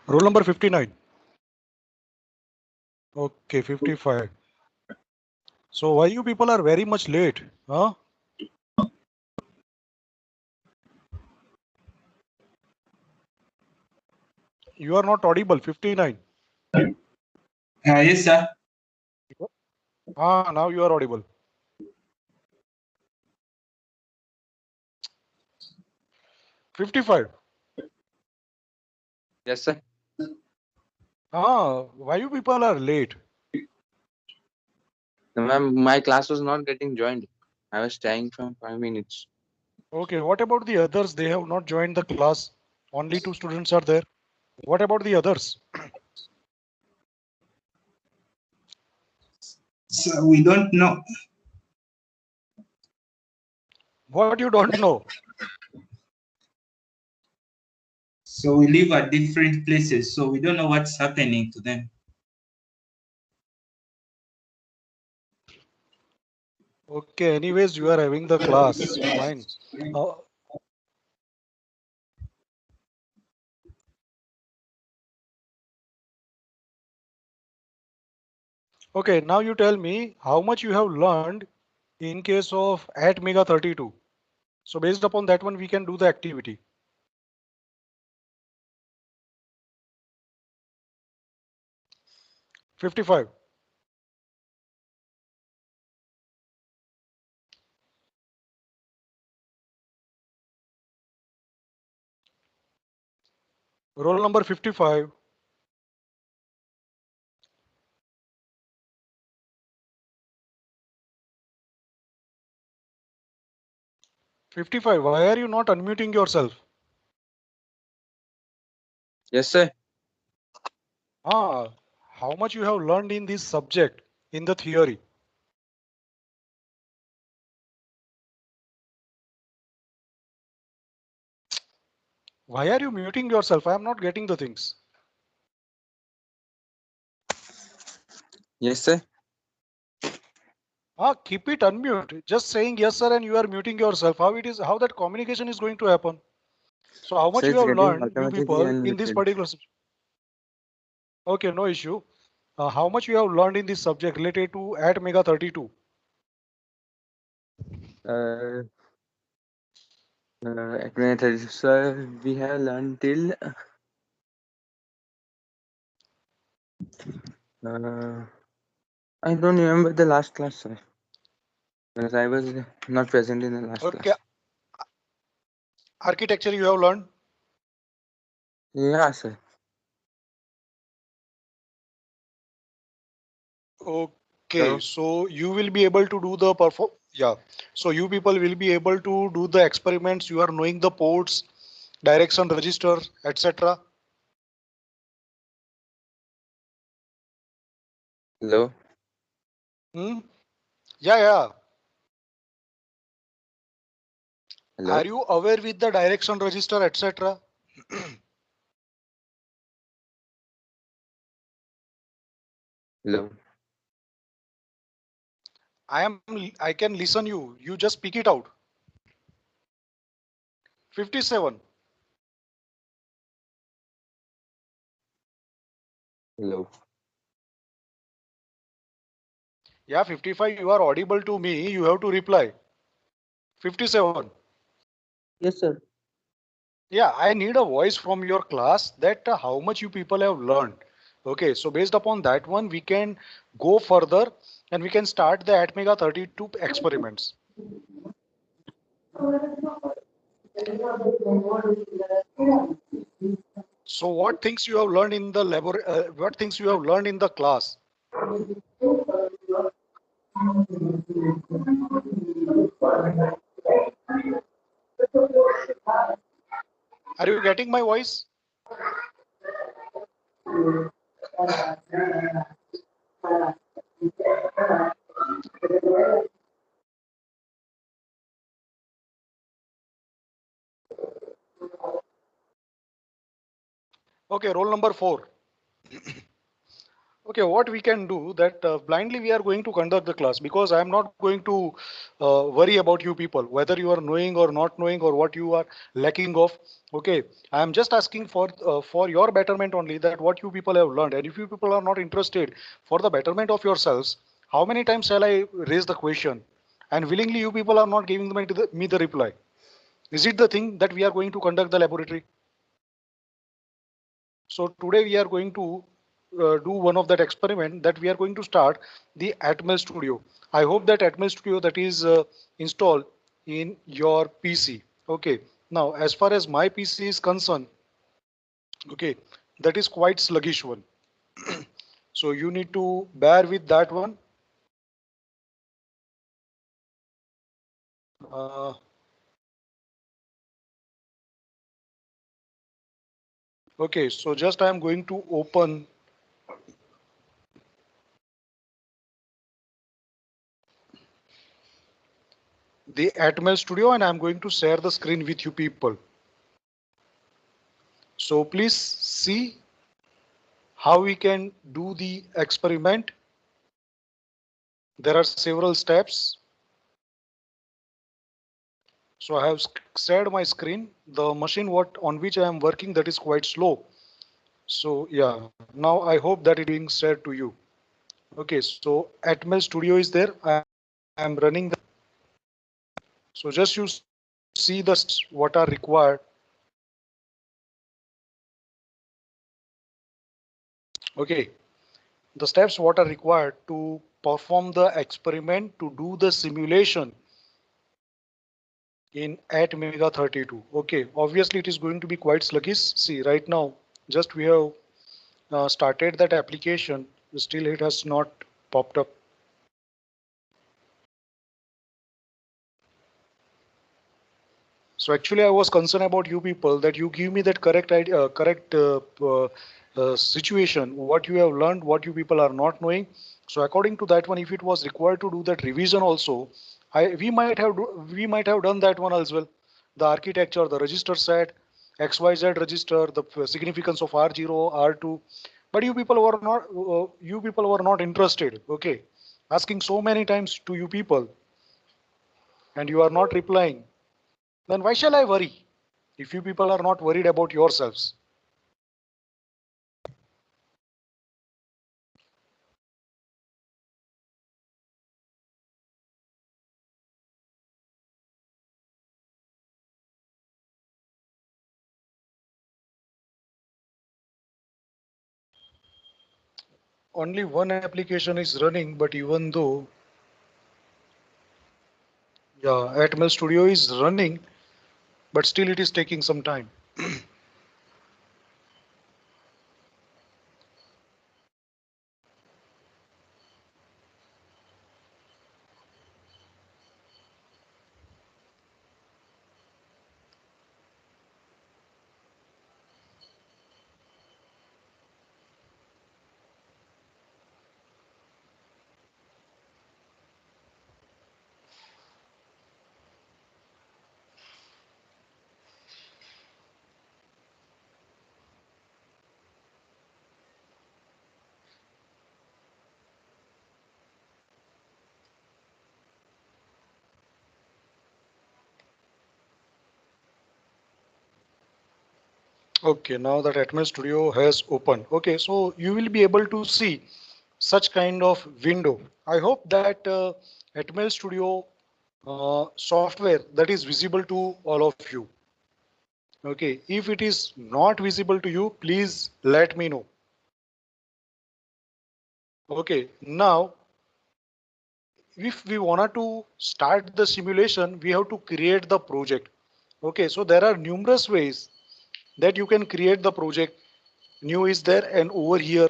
Roll number 59. Okay, 55. So why you people are very much late? Huh? You are not audible. 59. Yes, sir. Ah, now you are audible. 55. Yes, sir. Ah, why you people are late? Ma'am, my class was not getting joined. I was staying from 5 minutes. Okay, what about the others? They have not joined the class. Only 2 students are there. What about the others? So we don't know. What you don't know? So we live at different places, so we don't know what's happening to them. Okay, anyways, you are having the class. Fine. Uh, okay, now you tell me how much you have learned in case of at Mega 32. So based upon that one, we can do the activity. 55. Roll number 55. 55. Why are you not unmuting yourself? Yes, sir. Ah, how much you have learned in this subject in the theory? Why are you muting yourself? I am not getting the things. Yes, sir. Ah, keep it unmute. Just saying yes, sir, and you are muting yourself. How it is? How that communication is going to happen? So how much Sir, you it's have getting learned, you automatically people, in this unmuted. particular subject? Okay, no issue. How much you have learned in this subject related to at Mega 32? Uh, at minute, sir, we have learned till I don't remember the last class, sir, because I was not present in the last Okay, class. architecture you have learned. Yeah, sir. Okay, Hello. so you will be able to do the perform. Yeah. So you people will be able to do the experiments. You are knowing the ports, direction register, etc. Hello. Hmm? Yeah, yeah. Hello. Are you aware with the direction register, etc.? Hello. I can listen you. You just speak it out. 57. Hello. Yeah, 55. You are audible to me. You have to reply. 57. Yes, sir. Yeah, I need a voice from your class that how much you people have learned. Okay, so based upon that one, we can go further and we can start the Atmega 32 experiments. So what things you have learned in the what things you have learned in the class? Are you getting my voice? Okay, roll number 4. Okay, what we can do that blindly we are going to conduct the class, because I am not going to worry about you people, whether you are knowing or not knowing or what you are lacking of. Okay, I am just asking for your betterment only, that what you people have learned, and if you people are not interested for the betterment of yourselves, how many times shall I raise the question, and willingly you people are not giving me the reply? Is it the thing that we are going to conduct the laboratory? So today we are going to do one of that experiment, that we are going to start the Atmel Studio. I hope that Atmel Studio that is installed in your PC. Okay. Now, as far as my PC is concerned, okay, that is quite sluggish one. So you need to bear with that one. Uh, okay, so just I am going to open the Atmel Studio, and I'm going to share the screen with you people. So please see how we can do the experiment. There are several steps. So I have shared my screen. The machine what on which I am working, that is quite slow. So yeah, now I hope that it being shared to you. Okay, so Atmel Studio is there. I am running the. So just you see the what are required. Okay, the steps what are required to perform the experiment, to do the simulation in ATmega 32. Okay, obviously it is going to be quite sluggish. See, right now, just we have started that application, still it has not popped up. So actually I was concerned about you people, that you give me that correct idea, correct situation, what you have learned, what you people are not knowing. So according to that one, if it was required to do that revision also, we might have done that one as well. The architecture, the register set, XYZ register, the significance of R0, R2. But you people were not interested. Okay, asking so many times to you people, and you are not replying. Then why shall I worry if you people are not worried about yourselves? Only one application is running, but even though, yeah, Atmel Studio is running, but still it is taking some time. Okay, now that Atmel Studio has opened. Okay, so you will be able to see such kind of window. I hope that Atmel Studio software that is visible to all of you. Okay, if it is not visible to you, please let me know. Okay, now if we wanted to start the simulation, we have to create the project. Okay, so there are numerous ways that you can create the project. New is there, and over here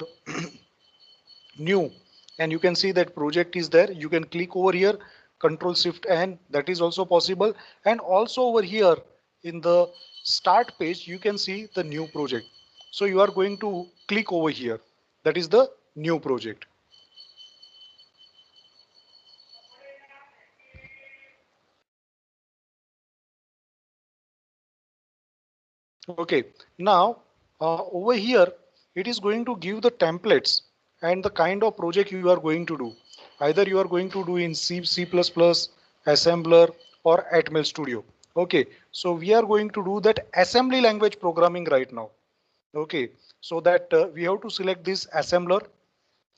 new, and you can see that project is there. You can click over here, Control Shift N, that is also possible. And also over here in the start page, you can see the new project. So you are going to click over here, that is the new project. Okay, now over here it is going to give the templates and the kind of project you are going to do. Either you are going to do in C, C++, assembler, or Atmel Studio. Okay, so we are going to do that assembly language programming right now. Okay, so that we have to select this assembler,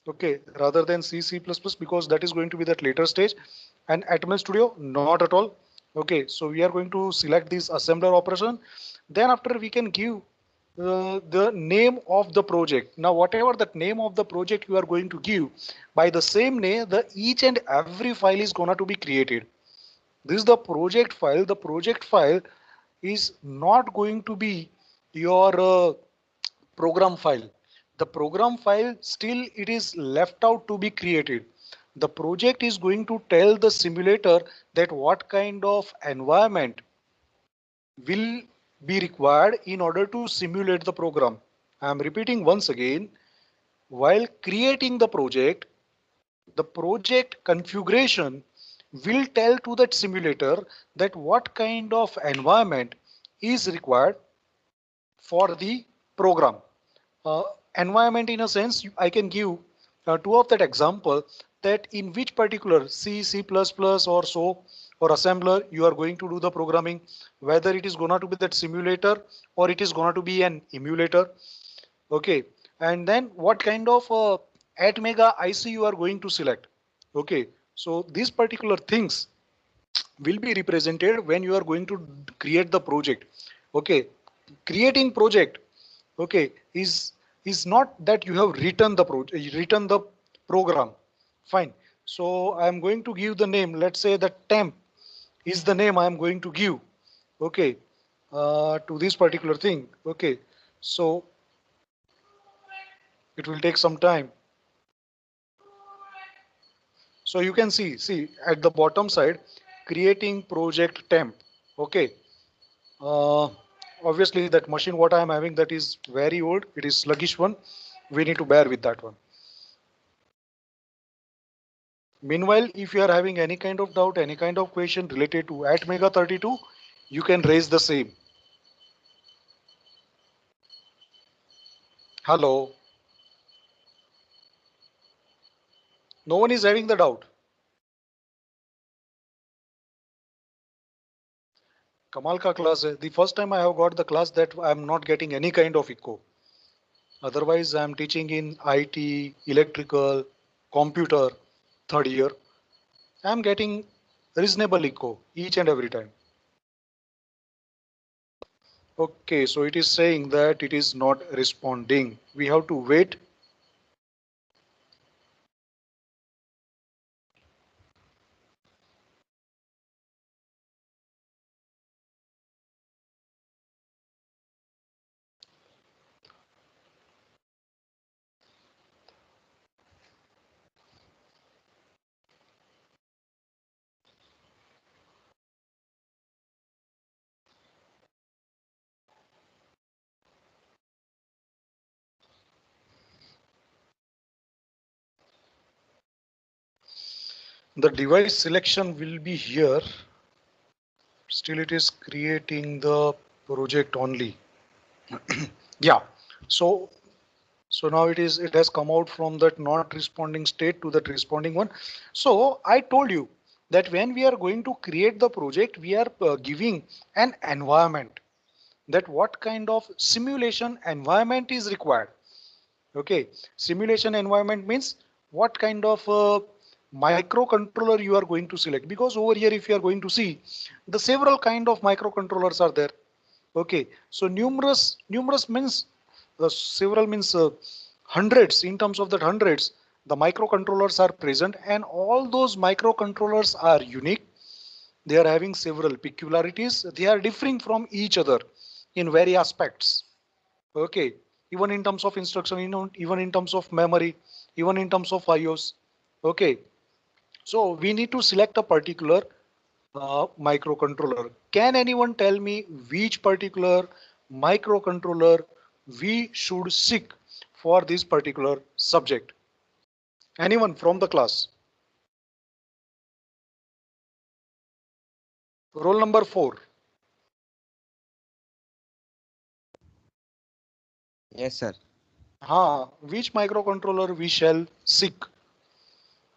okay, rather than C, C++, because that is going to be that later stage. And Atmel Studio, not at all. Okay, so we are going to select this assembler operation. Then after we can give the name of the project. Now, whatever that name of the project you are going to give, by the same name, the each and every file is gonna to be created. This is the project file. The project file is not going to be your program file. The program file still it is left out to be created. The project is going to tell the simulator that what kind of environment will be required in order to simulate the program. I am repeating once again, while creating the project configuration will tell to that simulator that what kind of environment is required for the program. Uh, Environment in a sense, I can give two of that example that in which particular C, C++ or so or assembler you are going to do the programming, whether it is going to be that simulator or it is going to be an emulator. Okay, and then what kind of Atmega IC you are going to select. Okay, so these particular things will be represented when you are going to create the project. Okay, creating project, okay, is not that you have written the program. Fine, so I am going to give the name. Let's say that temp is the name I am going to give. Okay, to this particular thing. Okay, so it will take some time. So you can see at the bottom side, creating project temp. Okay. Uh, Obviously that machine what I am having, that is very old. It is sluggish one. We need to bear with that one. Meanwhile, if you are having any kind of doubt, any kind of question related to Atmega 32, you can raise the same. Hello. No one is having the doubt. Kamal ka class hai. The first time I have got the class that I am not getting any kind of echo. Otherwise, I am teaching in IT, electrical, computer, third year. I am getting reasonable echo each and every time. Okay, so it is saying that it is not responding. We have to wait. The device selection will be here. Still it is creating the project only. Yeah. So now it has come out from that not responding state to that responding one. So I told you that when we are going to create the project, we are giving an environment, that what kind of simulation environment is required. Okay, simulation environment means what kind of microcontroller you are going to select, because over here if you are going to see, the several kind of microcontrollers are there. Okay, so numerous means several means hundreds. In terms of that hundreds, the microcontrollers are present, and all those microcontrollers are unique. They are having several peculiarities. They are differing from each other in various aspects. Okay, even in terms of instruction, even in terms of memory, even in terms of IOs. Okay, so we need to select a particular microcontroller. Can anyone tell me which particular microcontroller we should seek for this particular subject? Anyone from the class? Roll number 4. Yes, sir. Which microcontroller we shall seek?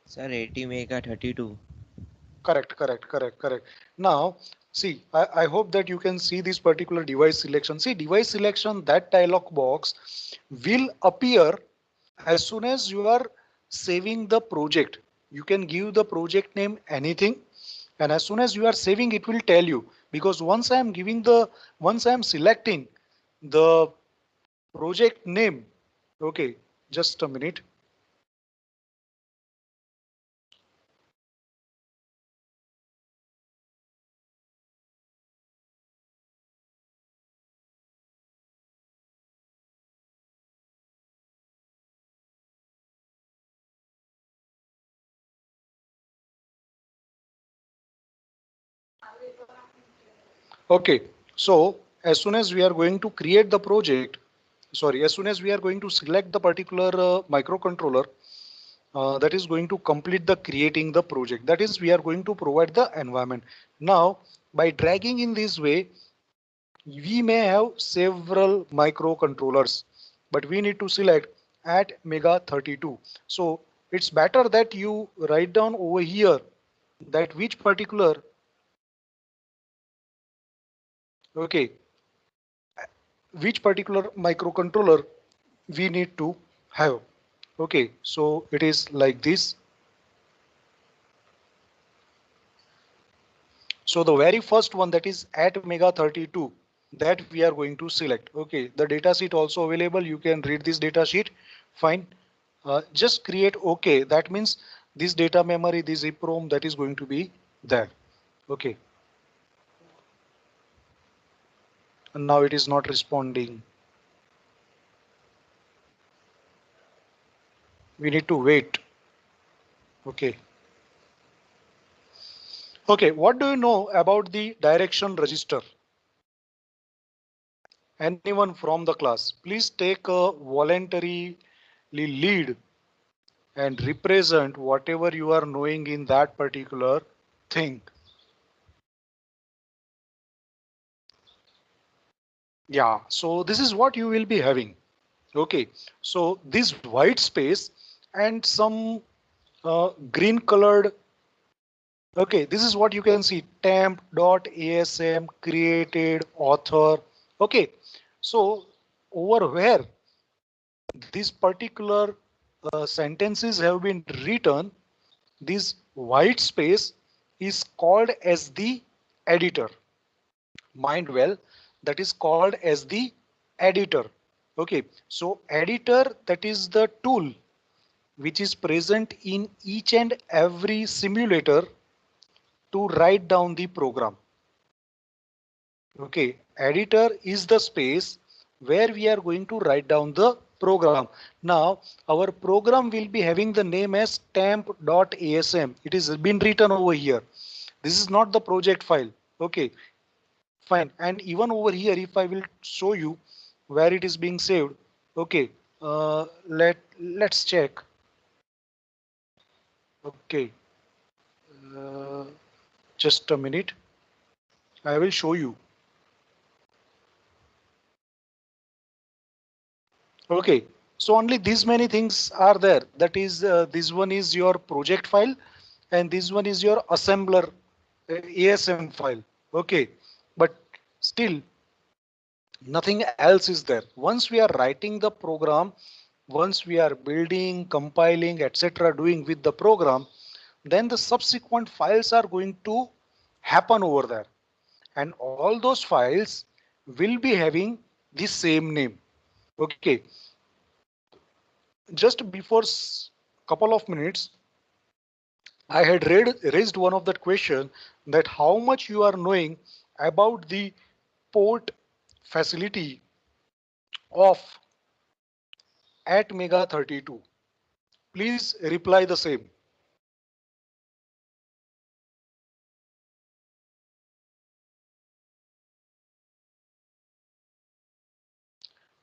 Sir, ATmega 32. Correct. Now, see, I hope that you can see this particular device selection. See, device selection, that dialog box will appear as soon as you are saving the project. You can give the project name anything, and as soon as you are saving, it will tell you. Because once I am selecting the project name, okay, just a minute. Okay, so as soon as we are going to create the project, sorry, as soon as we are going to select the particular microcontroller that is going to complete the creating the project, that is we are going to provide the environment. Now, by dragging in this way, we may have several microcontrollers, but we need to select ATmega 32. So it's better that you write down over here that which particular, okay, which particular microcontroller we need to have. Okay, so it is like this. So the very first one, that is ATmega 32, that we are going to select. Okay, the data sheet also available. You can read this data sheet. Fine. Just create OK. That means this data memory, this EEPROM, that is going to be there. Okay. And now it is not responding. We need to wait. Okay. Okay, what do you know about the direction register? Anyone from the class, please take a voluntary lead and represent whatever you are knowing in that particular thing. Yeah, so this is what you will be having. Okay, so this white space and some green colored. Okay, this is what you can see, temp.asm created author. Okay, so over where these particular sentences have been written, this white space is called as the editor. Mind well, that is called as the editor. Okay, so editor, that is the tool which is present in each and every simulator to write down the program. Okay, editor is the space where we are going to write down the program. Now, our program will be having the name as temp.asm. It is been written over here. This is not the project file. Okay, fine. And even over here, if I will show you where it is being saved. Okay, let's check. Okay, uh, just a minute. I will show you. Okay, so only these many things are there. That is, this one is your project file, and this one is your assembler ASM file. Okay, but still nothing else is there. Once we are writing the program, once we are building, compiling, etc., doing with the program, then the subsequent files are going to happen over there, and all those files will be having the same name. Okay, just before couple of minutes, I had raised one of that question, that how much you are knowing about the port facility of ATmega 32. Please reply the same.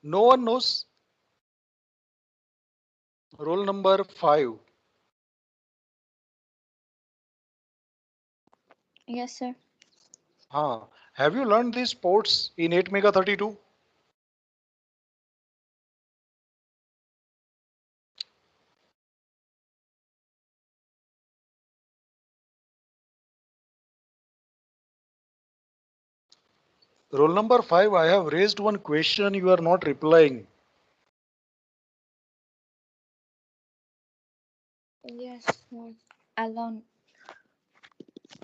No one knows. Roll number 5. Yes, sir. Have you learned these ports in ATmega 32? Roll number 5, I have raised one question, you are not replying. Yes, sir. Alone.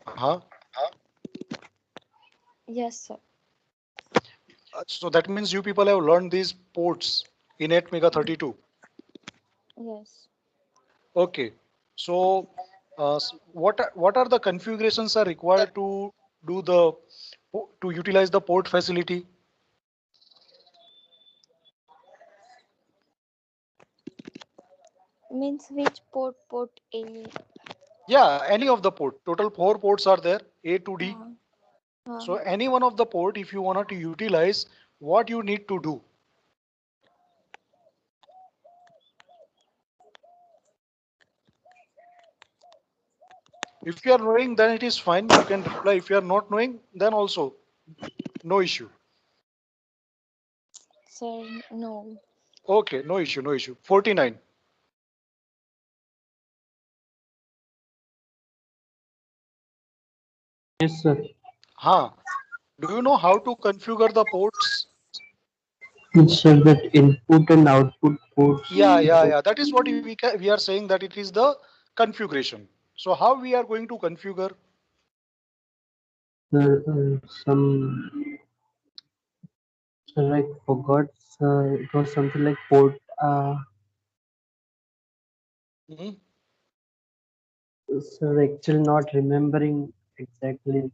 Huh? Yes, sir. So that means you people have learned these ports in 8MEGA32. Yes. Okay. So what are the configurations are required to do the to utilize the port facility? Means which port? Port A. Yeah, any of the port. Total 4 ports are there, A to D. So Uh, any one of the port, if you wanted to utilize, what you need to do? If you are knowing, then it is fine. You can reply. If you are not knowing, then also no issue. sir, no. Okay, no issue, no issue. 49. Yes, sir. Huh. Do you know how to configure the ports? Sir, that input and output ports. Yeah. That is what we are saying that it is the configuration. So how we are going to configure? Some, sir, I forgot. It was something like port. Hmm? Sir, actually not remembering exactly.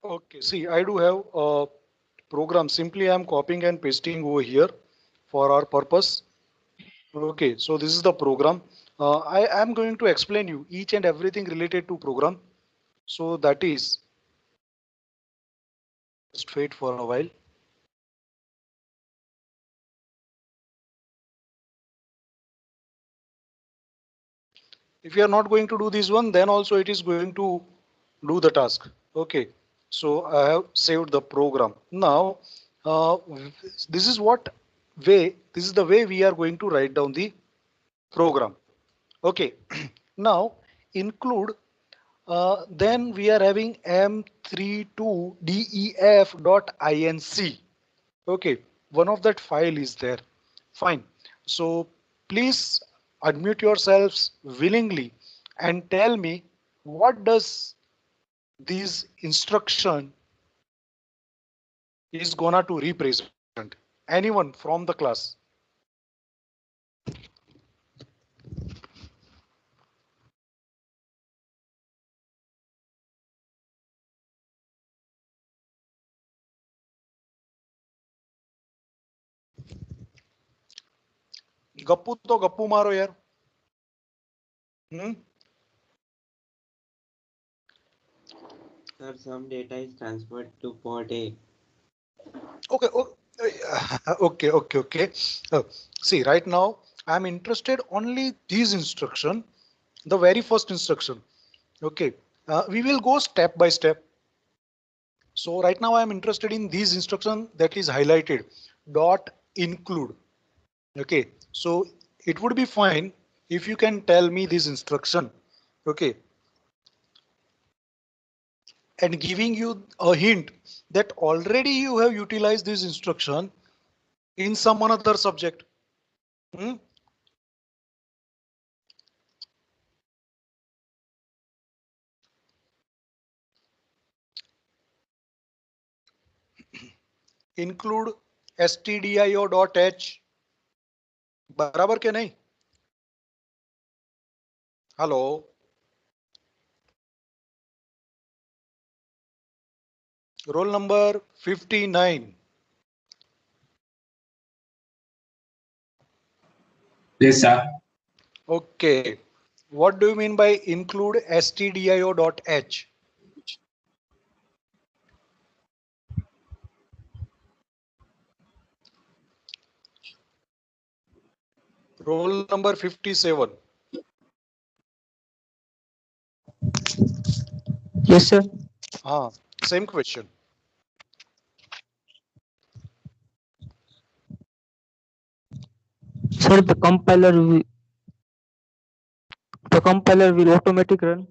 Okay, see, I do have a program. Simply I'm copying and pasting over here for our purpose. Okay, so this is the program. I am going to explain you each and everything related to program. So that is, just wait for a while. If you are not going to do this one, then also it is going to do the task. Okay, so I have saved the program. Now, this is this is the way we are going to write down the program. Okay, now include, then we are having m32def.inc. Okay, one of that file is there. Fine. So please unmute yourselves willingly and tell me what does this instruction is gonna to represent. Anyone from the class? Gappu तो गप्पू मारो यार. Hmm? Sir, some data is transferred to port A. Okay, okay. See, right now I'm interested only these instruction, the very first instruction. Okay, we will go step by step. So right now I'm interested in these instruction that is highlighted dot include. Okay, so it would be fine if you can tell me this instruction. Okay, and giving you a hint that already you have utilized this instruction in some another subject. Hmm? Include stdio.h. बराबर के नहीं? Hello. Roll number 59. Yes, sir. Okay. What do you mean by include stdio.h? Roll number 57. Yes, sir. Same question. Sir, the compiler will automatic run.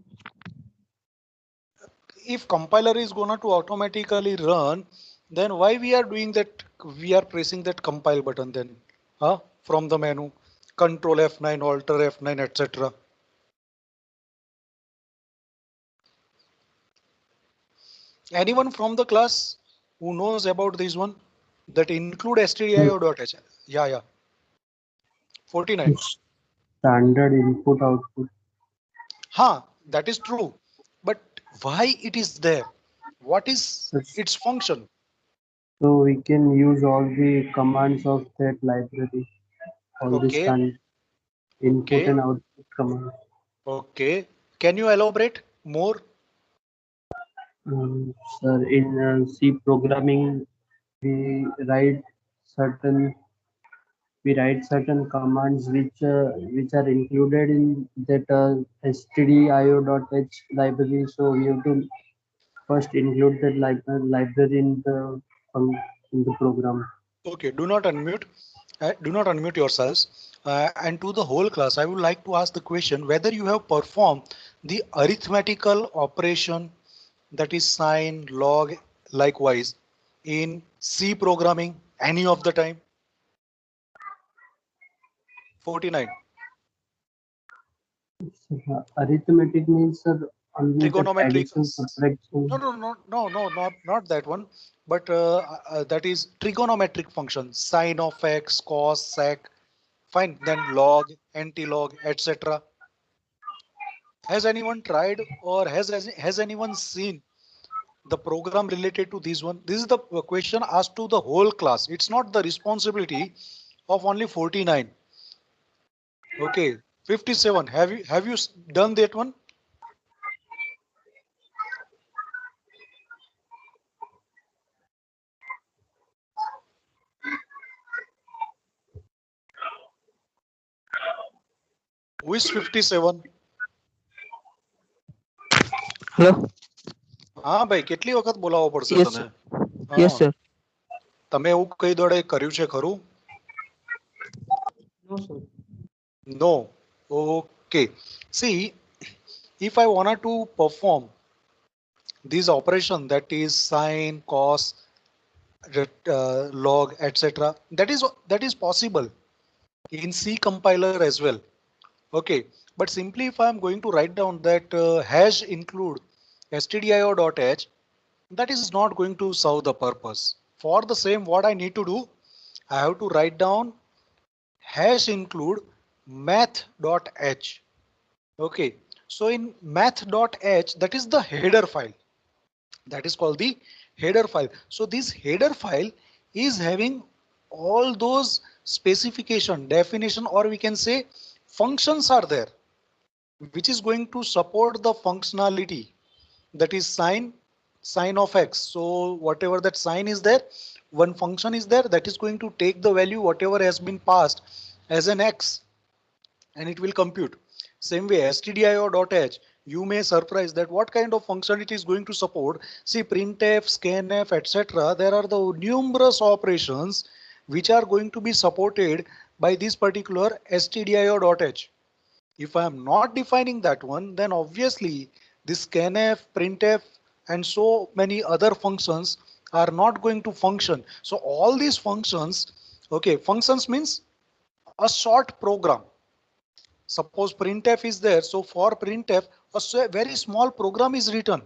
If compiler is gonna to automatically run, Then why we are doing that? We are pressing that compile button then, from the menu, Control F9, Alter F9, etc. Anyone from the class who knows about this one? That include stdio.h. Yeah, yeah. 49. Standard input output. That is true. But why it is there? What is its function? So we can use all the commands of that library, all the Okay, stand input okay, and output commands. okay. Can you elaborate more? Sir, in C programming, we write certain certain commands which are included in that stdio.h library. So we have to first include that library in the program. Okay, do not unmute. Do not unmute yourselves. And to the whole class, I would like to ask the question whether you have performed the arithmetical operation, that is sine, log, likewise in C programming any of the time. 49. Arithmetic means only that Trigonometric. addition, No, subtraction. no, no, no, no, not that one. But that is trigonometric function, sine of x, cos, sec. Fine. Then log, anti-log, etc. Has anyone tried or has anyone seen the program related to this one? This is the question asked to the whole class. It's not the responsibility of only 49. Okay, 57. Have you done that one? Who is 57? Hello. હા ભાઈ કેટલી વખત બોલાવવો પડશે Yes, તને? sir. હા, Yes, sir. તમે એવું કઈ દોડે કર્યું છે ખરું? No, sir. No. Okay. See, if I wanted to perform this operation, that is sine, cos, log, etc., that is possible in C compiler as well. Okay, but simply if I'm going to write down that hash include stdio.h, that is not going to serve the purpose. For the same, what I need to do, I have to write down hash include math.h. Okay, so in math.h, that is the header file. That is called the header file. So this header file is having all those specification, definition, or we can say functions are there, which is going to support the functionality, that is sine of x. So whatever that sign is there, one function is there that is going to take the value whatever has been passed as an x, and it will compute. Same way stdio.h, you may surprise that what kind of function it is going to support. See, printf, scanf, etc. There are the numerous operations which are going to be supported by this particular stdio.h. If I am not defining that one, then obviously this scanf, printf, and so many other functions are not going to function. So all these functions, okay, functions means a short program. Suppose printf is there, so for printf a very small program is written,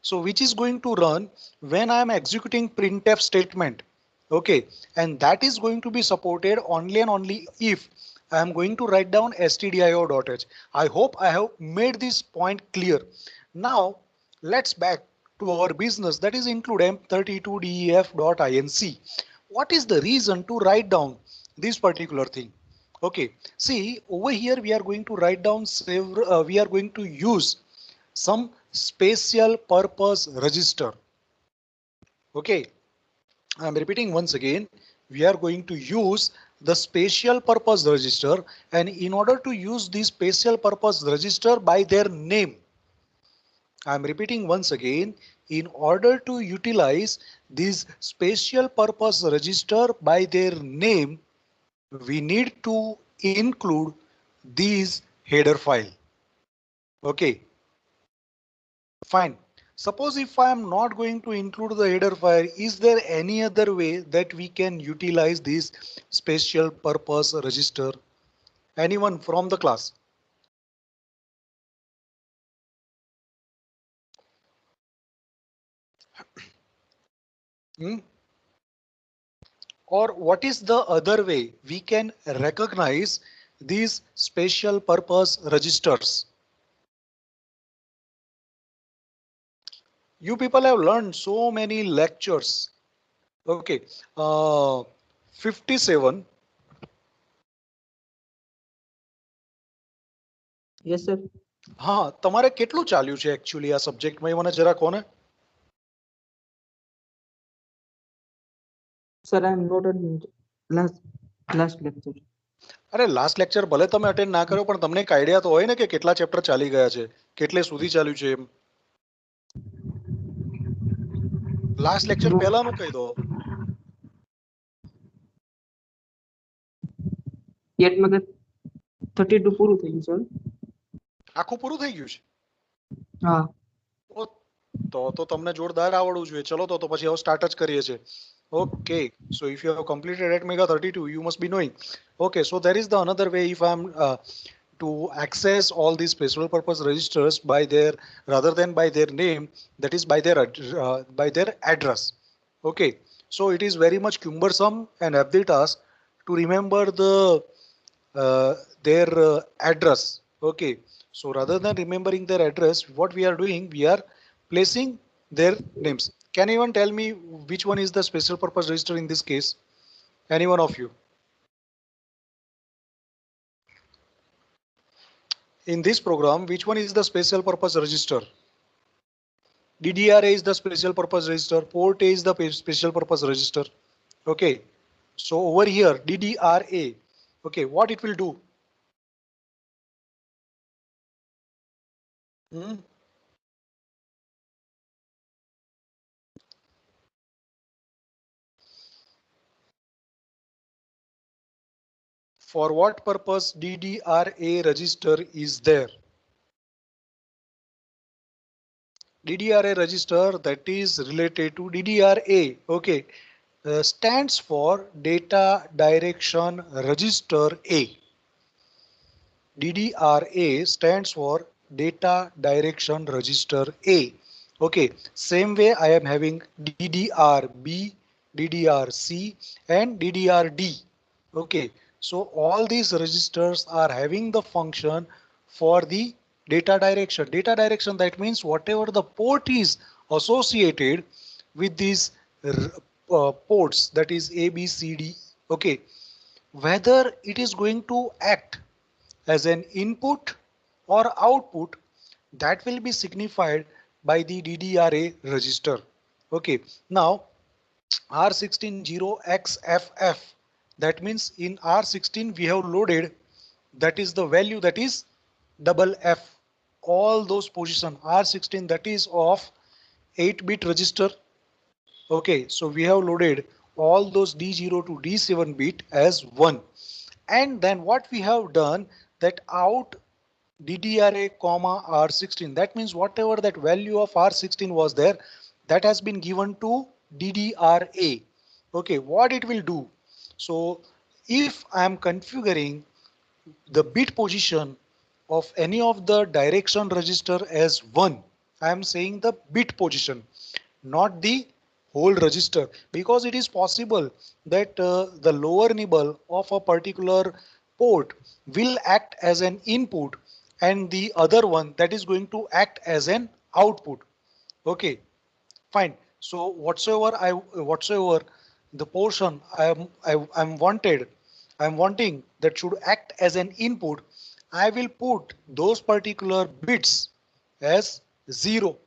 so which is going to run when I am executing printf statement. Okay, and that is going to be supported only and only if I am going to write down stdio.h. I hope I have made this point clear. Now let's back to our business, that is include m32def.inc. What is the reason to write down this particular thing? Okay, see over here we are going to write down several, we are going to use some special purpose register. Okay, I'm repeating once again, we are going to use the special purpose register, and in order to use this special purpose register by their name, I'm repeating once again, in order to utilize this special purpose register by their name, we need to include these header file. Okay, fine. Suppose if I am not going to include the header file, is there any other way that we can utilize this special purpose register? Anyone from the class? Hmm? Or what is the other way we can recognize these special purpose registers? You people have learned so many lectures. Okay, 57. Yes, sir. હા તમારે કેટલું ચાલ્યું છે actually આ સબ્જેક્ટમાં એ મને જરા કોને. Sir, I am not at last lecture. અરે લાસ્ટ લેક્ચર ભલે તમે અટેન્ડ ના કર્યો પણ તમને એક આઈડિયા તો હોય ને કે કેટલા ચેપ્ટર ચાલી ગયા છે, કેટલે સુધી ચાલ્યું છે એમ. લાસ્ટ લેક્ચર પહેલાનું કહી દો. Yet મગર 32 પૂરું થઈ ગયું સર. આખું પૂરું થઈ ગયું છે? હા. તો તમને જોરદાર આવડવું જોઈએ. ચલો તો પછી હવે સ્ટાર્ટ જ કરીએ છીએ. Okay, so if you have completed at Mega 32, you must be knowing. Okay, so there is the another way if I'm to access all these special purpose registers by their rather than by their name, that is by their address. Okay, so it is very much cumbersome and hefty task to remember their address. Okay, so rather than remembering their address, what we are doing, we are placing their names. Can anyone tell me which one is the special purpose register in this case? Any one of you? In this program, which one is the special purpose register? DDRA is the special purpose register. Port A is the special purpose register. Okay. So over here, DDRA. Okay, what it will do? For what purpose DDRA register is there? DDRA register that is related to DDRA. Okay, stands for Data Direction Register A. DDRA stands for Data Direction Register A. Okay, same way I am having DDRB, DDRC and DDRD. Okay, so all these registers are having the function for the data direction. Data direction, that means whatever the port is associated with these ports, that is A, B, C, D. Okay, whether it is going to act as an input or output, that will be signified by the DDRA register. Okay, now R160XFF, that means in R16 we have loaded, that is the value, that is double F, all those position R16, that is of 8-bit register. Okay, so we have loaded all those D0 to D7 bit as 1, and then what we have done, that out DDRA comma R16, that means whatever that value of R16 was there, that has been given to DDRA. Okay, what it will do? So if I am configuring the bit position of any of the direction register as 1, I am saying the bit position, not the whole register, because it is possible that the lower nibble of a particular port will act as an input and the other one that is going to act as an output. Okay, fine. So whatsoever the portion I'm wanting that should act as an input, I will put those particular bits as 0.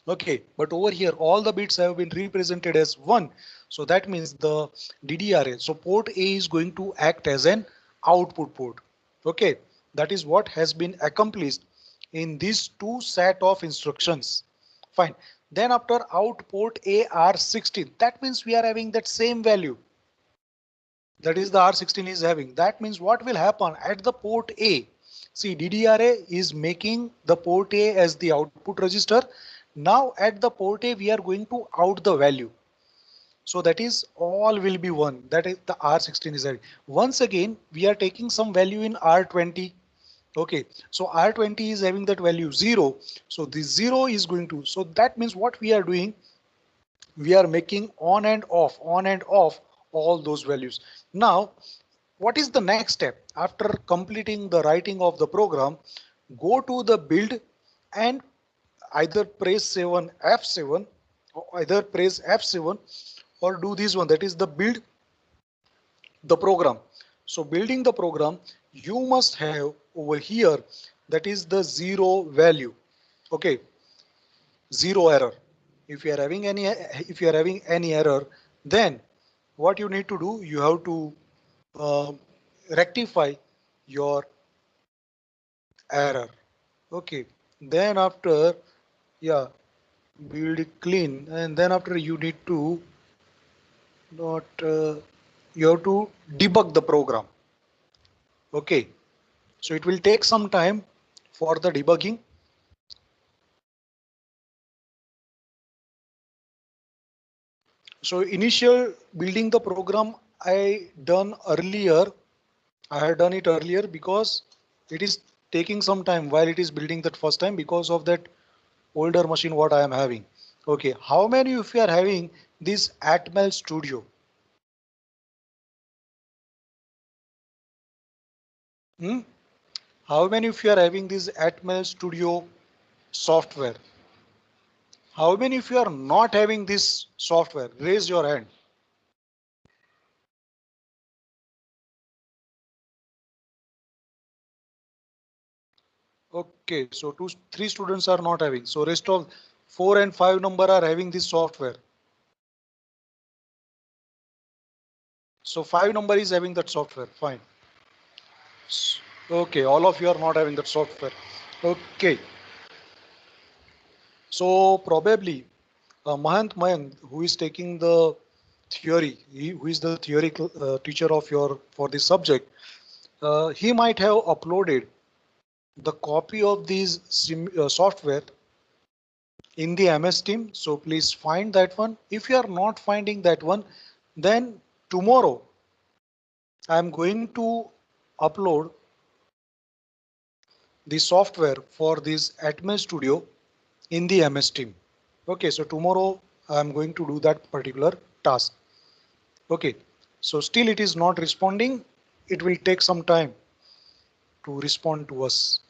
Okay, but over here all the bits have been represented as 1. So that means the DDRA, so port A is going to act as an output port. Okay, that is what has been accomplished in these two set of instructions. Fine. Then after out port A R16, that means we are having that same value. That is the R16 is having. That means what will happen at the port A? See, DDRA is making the port A as the output register. Now at the port A, we are going to out the value. So that is all will be 1. That is the R16 is having. Once again, we are taking some value in R20. Okay, so R20 is having that value 0. So this 0 is going to, so that means what we are doing, we are making on and off all those values. Now, what is the next step? After completing the writing of the program, go to the build and either press 7 F7 or either press F7 or do this one, that is the build the program. So building the program, you must have over here, that is the 0 value. Okay, 0 error. If you are having any error, then what you need to do, you have to uh, rectify your error. Okay, then after, yeah, build it clean, and then after you need to not you have to debug the program. Okay, so it will take some time for the debugging. So initial building the program I done earlier. I had done it earlier because it is taking some time while it is building that first time because of that older machine what I am having. Okay, how many if you are having this Atmel Studio? Hmm? How many if you are having this Atmel Studio software? How many if you are not having this software? Raise your hand. Okay, so three students are not having. So rest of 4 and 5 number are having this software. So 5 number is having that software. Fine. Okay, all of you are not having that software. Okay, so probably Mahant Mayank, who is taking the theory, who is the theory teacher of your for this subject, he might have uploaded the copy of these software in the MS Team. So please find that one. If you are not finding that one, then tomorrow I am going to upload the software for this Atmel Studio in the MS Team. Okay, so tomorrow I'm going to do that particular task. Okay, so still it is not responding. It will take some time to respond to us.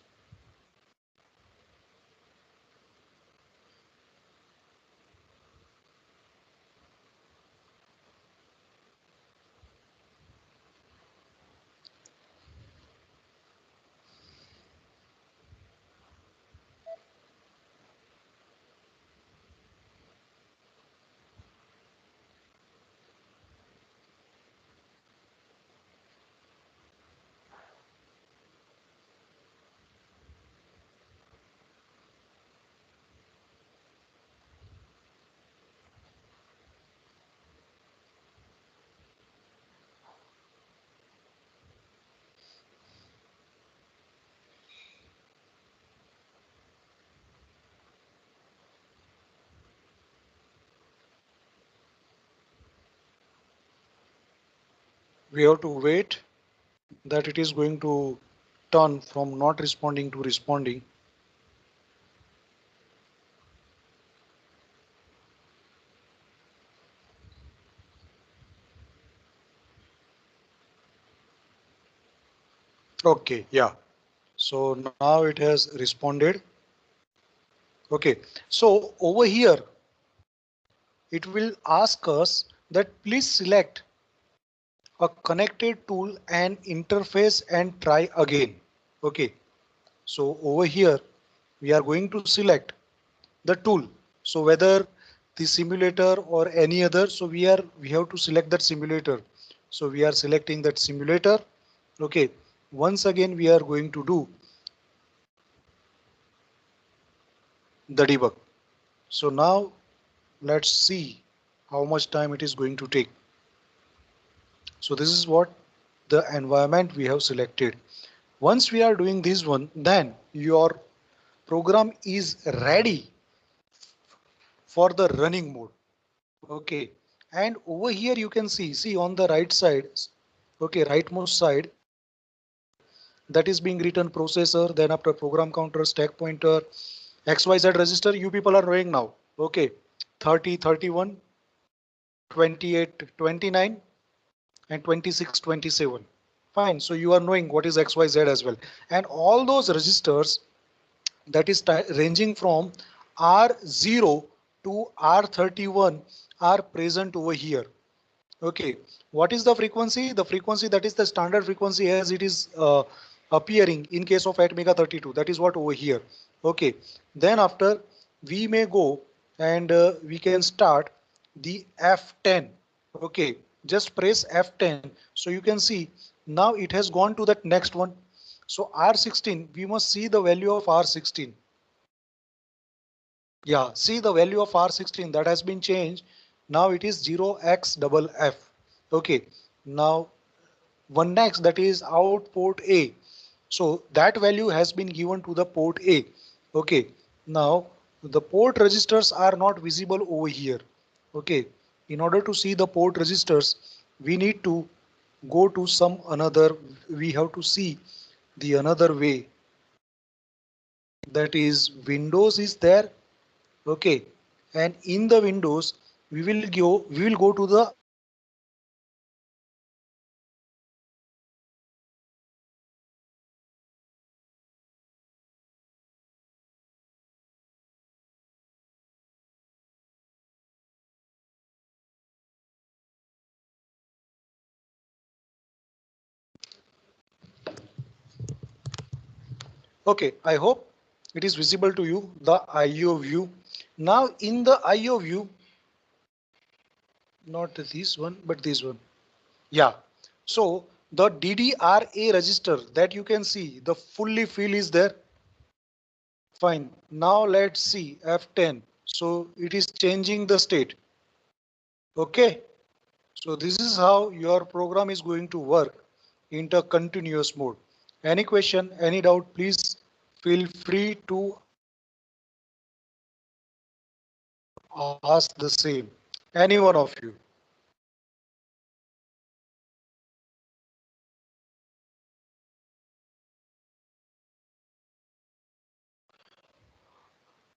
We have to wait that it is going to turn from not responding to responding. Okay, yeah. So now it has responded. Okay, so over here it will ask us that please select a connected tool and interface and try again. Okay, so over here we are going to select the tool. So whether the simulator or any other, so we have to select that simulator. So we are selecting that simulator. Okay, once again we are going to do the debug. So now let's see how much time it is going to take. So this is what the environment we have selected. Once we are doing this one, then your program is ready for the running mode. Okay, and over here you can see on the right side, okay, rightmost side, that is being written processor, then after program counter, stack pointer, XYZ register. You people are knowing now. Okay, 30, 31, 28, 29, and 26, 27. Fine. So you are knowing what is XYZ as well. And all those registers that is ranging from R0 to R31 are present over here. Okay, what is the frequency? The frequency, that is the standard frequency as it is appearing in case of ATmega32. That is what over here. Okay, then after we may go and we can start the F10. Okay, just press F10. So you can see now it has gone to that next one. So R16, we must see the value of R16. Yeah, see the value of R16 that has been changed. Now it is 0xFF. Okay, now one next, that is out port A. So that value has been given to the port A. Okay, now the port registers are not visible over here. Okay, in order to see the port registers, we need to go to some another, we have to see the another way, that is Windows is there. Okay, and in the Windows we will go to the okay, I hope it is visible to you, the IO view. Now in the IO view, not this one but this one. Yeah, so the DDRA register that you can see, the fully fill is there. Fine, now let's see F10. So it is changing the state. Okay, so this is how your program is going to work in the continuous mode. Any question, any doubt, please feel free to ask the same. Any one of you.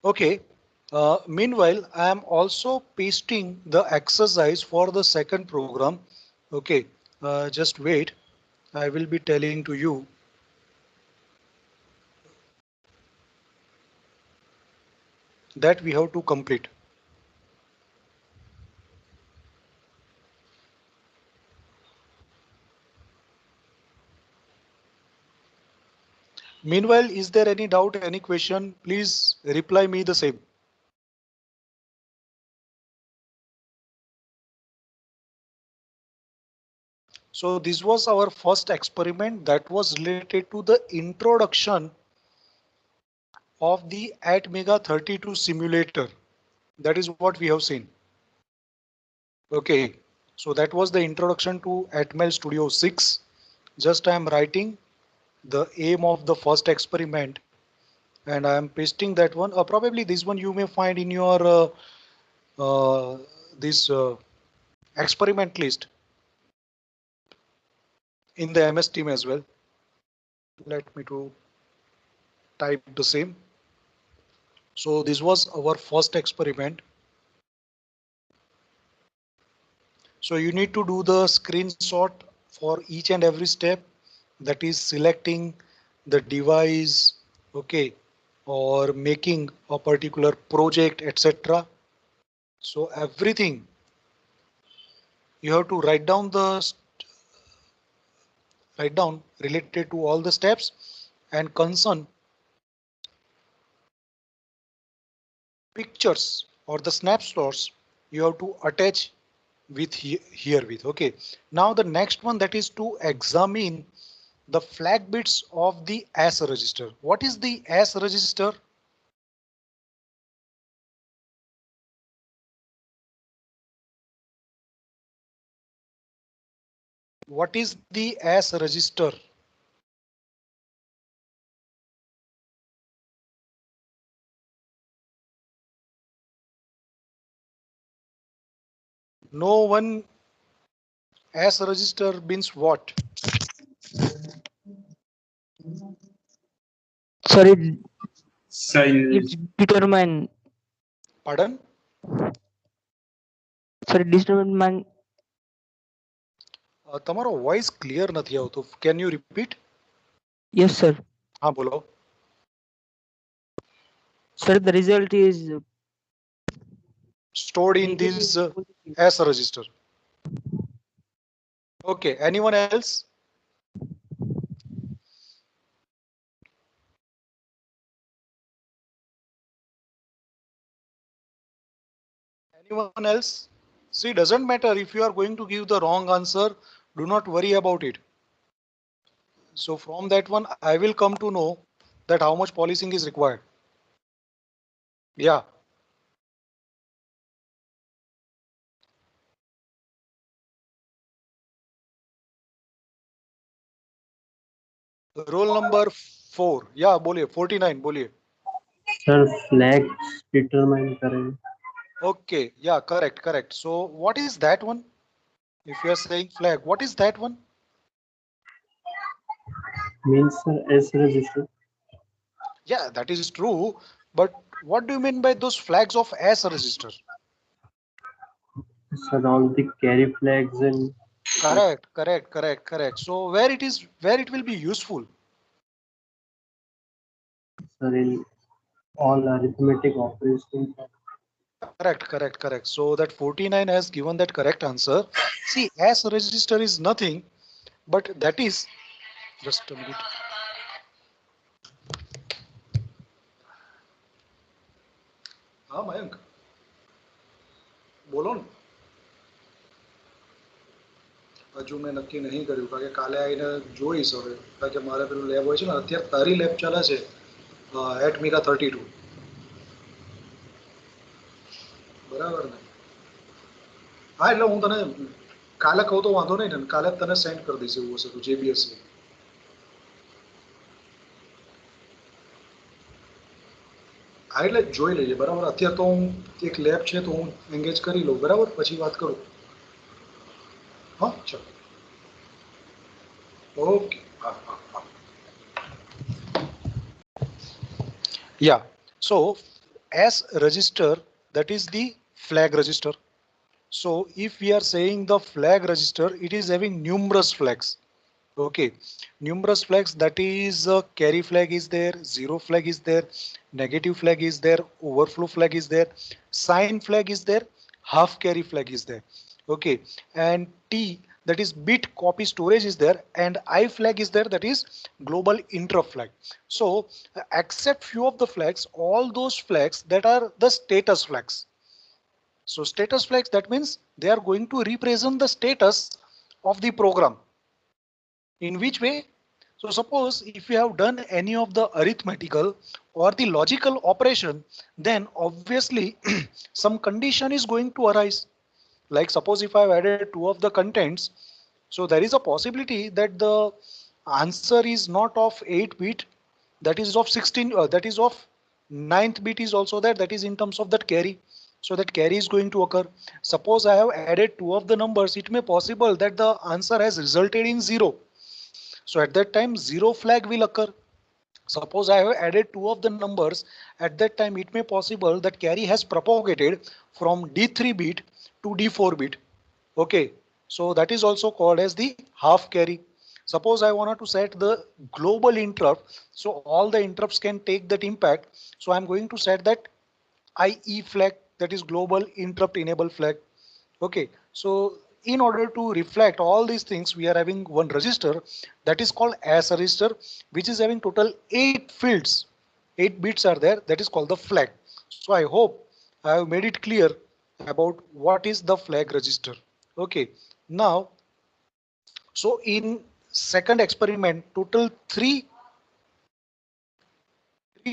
Okay. Meanwhile, I am also pasting the exercise for the second program. Okay. Just wait. I will be telling to you. That we have to complete. Meanwhile, is there any doubt, any question? Please reply me the same. So this was our first experiment that was related to the introduction of the ATmega32 simulator. That is what we have seen. Okay, so that was the introduction to Atmel Studio 6. Just I am writing the aim of the first experiment and I am pasting that one. Probably this one you may find in your this experiment list in the MS team as well. Let me to type the same. So this was our first experiment. So you need to do the screenshot for each and every step, that is selecting the device, okay, or making a particular project, etc. So everything you have to write down related to all the steps and concern pictures or the snapshots you have to attach with here with. Okay, now the next one, that is to examine the flag bits of the S register. What is the S register? What is the S register? No one S register means what? Sir, Sign. it's determine. Pardon? Sir, determine. તમારો voice clear નથી આવતો. Can you repeat? Yes, sir. હા બોલો. Sir, the result is Stored in negative this and positive. S register. Okay, anyone else? Anyone else? See, doesn't matter if you are going to give the wrong answer, do not worry about it. So from that one, I will come to know that how much policing is required. Yeah. Roll number 4. Yeah, बोलिए 49 बोलिए. Sir flags determine करें. Okay, yeah, correct. So what is that one? If you are saying flag, what is that one? Means sir S register. Yeah, that is true. But what do you mean by those flags of S register? Sir, all the carry flags and Correct. So where it will be useful? sir in all arithmetic operations. Correct. So that 49 has given that correct answer. See, S register is nothing, but that is just a minute. हाँ मयंक બોલો ને હજુ મેં નક્કી નહીં કર્યું કારણ કે કાલે આવીને જોઈશ હવે કારણ કે મારે પેલું લેબ હોય છે ને અત્યારે તારી લેબ ચાલે છે એટમિકા 32 બરાબર ને હા એટલે હું તને કાલે કહું તો વાંધો નહીં ને કાલે તને સેન્ડ કરી દઈશ એવું હશે તો જે બી હશે હા એટલે જોઈ લઈએ બરાબર અત્યારે તો હું એક લેબ છે તો હું એંગેજ કરી લઉં બરાબર પછી વાત કરું હા ચલો ઓકે હા Yeah. So as register, that is the flag register. So if we are saying the flag register, it is having numerous flags. Okay, numerous flags, that is carry flag is there, zero flag is there, negative flag is there, overflow flag is there, sign flag is there, half carry flag is there. Okay, and T, that is bit copy storage is there, and I flag is there, that is global interrupt flag. So except few of the flags, all those flags that are the status flags. So status flags, that means they are going to represent the status of the program. In which way? So suppose if you have done any of the arithmetical or the logical operation, then obviously some condition is going to arise. Like suppose if I have added two of the contents, so there is a possibility that the answer is not of 8 bit, that is of 16, that is of 9th bit is also there, that is in terms of that carry. So that carry is going to occur. Suppose I have added two of the numbers, it may possible that the answer has resulted in 0. So at that time, zero flag will occur. Suppose I have added two of the numbers, at that time it may possible that carry has propagated from D3 bit to D4 bit. Okay, so that is also called as the half carry. Suppose I wanted to set the global interrupt, so all the interrupts can take that impact. So I'm going to set that IE flag, that is global interrupt enable flag. Okay, so in order to reflect all these things, we are having one register that is called as a register, which is having total 8 fields. 8 bits are there, that is called the flag. So I hope I have made it clear about what is the flag register. Okay, now, so in second experiment, total three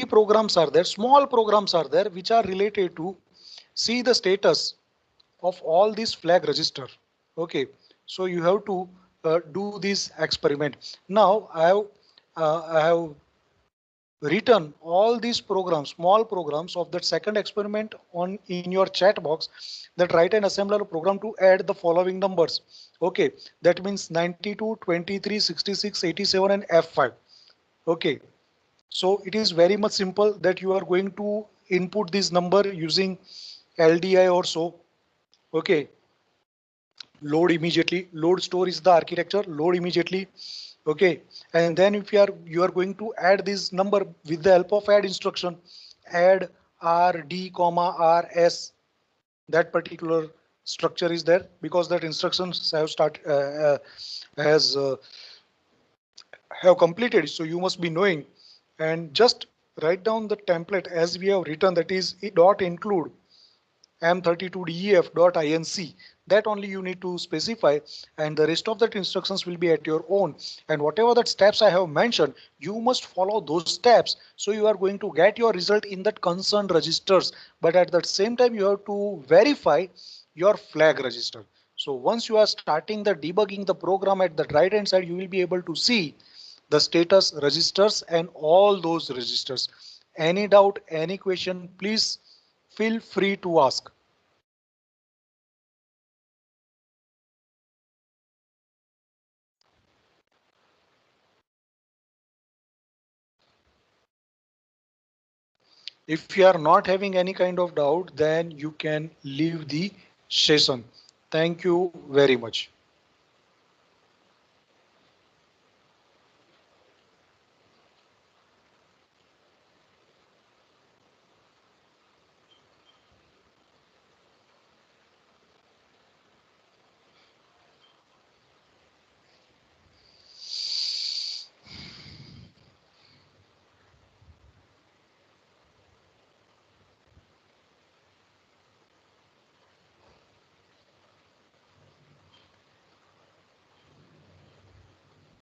programs are there, small programs are there, which are related to see the status of all these flag register. Okay, so you have to do this experiment. Now I have written all these programs, small programs of that second experiment on in your chat box, that write an assembler program to add the following numbers. Okay, that means 92, 23, 66, 87 and F5. Okay, so it is very much simple that you are going to input this number using LDI or so. Okay, load immediately. Load store is the architecture. Load immediately. Okay, and then if you are going to add this number with the help of add instruction, add RD comma RS. That particular structure is there because that instructions has have completed. So you must be knowing, and just write down the template as we have written, that is dot include m32def.inc. That only you need to specify, and the rest of that instructions will be at your own. And whatever that steps I have mentioned, you must follow those steps, so you are going to get your result in that concerned registers. But at the same time, you have to verify your flag register. So once you are starting the debugging the program at the right hand side, you will be able to see the status registers and all those registers. Any doubt, any question, please feel free to ask. If you are not having any kind of doubt, then you can leave the session. Thank you very much.